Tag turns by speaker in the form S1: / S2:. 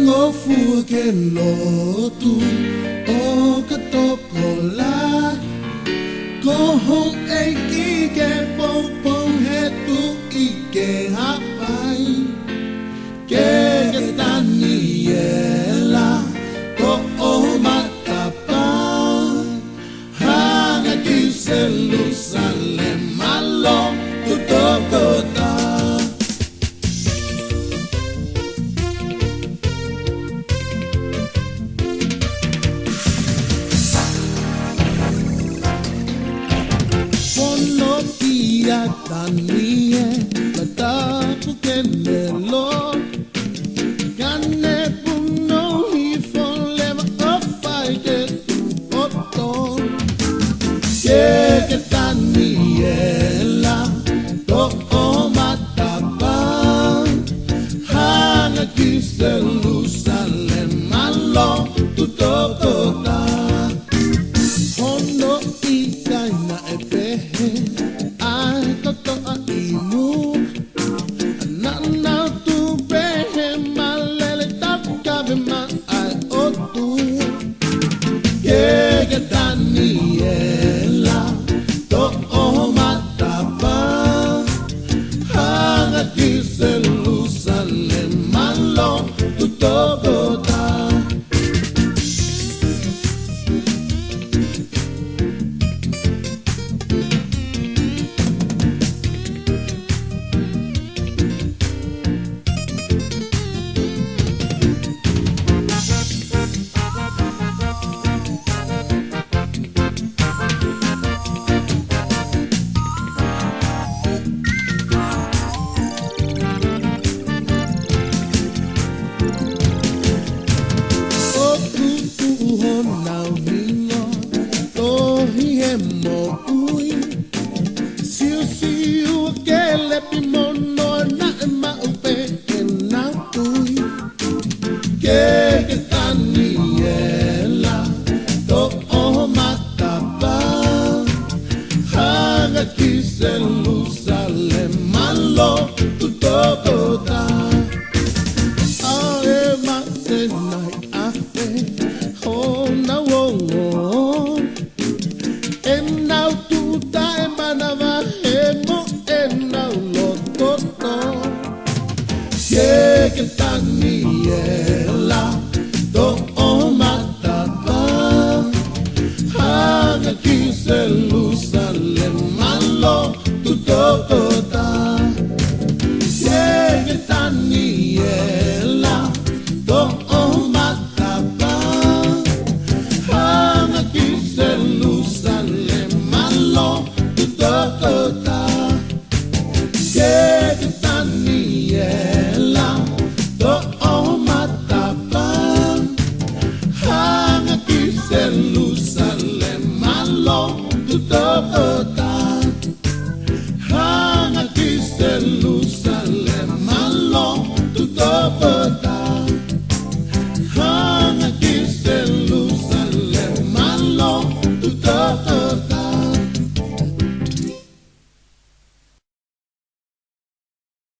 S1: Go fu ke lo tu o ka to ko la go home e ki ke pong pong he tu I ke ha pai ke tani e la to o mata pa ha na ki se lu sale malo tu to ko ta Tanie la tapu ke melo Gane puno hi fon leva o fai ke oton Ke tanie la to o matapa Hana ki se lusale malo tu tokota Hono I kaina e pehe Daniela to o matapa hanga kise lusale malo tu togota Kise lusale malo tu tokota Ae mate nai afe ho na wongo E nau tu tae manava he mo e nau lo toto Ke taniela to o matapa Hanga kise lusale malo tu tokota Ke taniela to o matapa Hanga kise lusale malo tu tokota Ke taniela to o matapa Hanga kise lusale malo tu tokota Hanga kise lusale malo tu tokota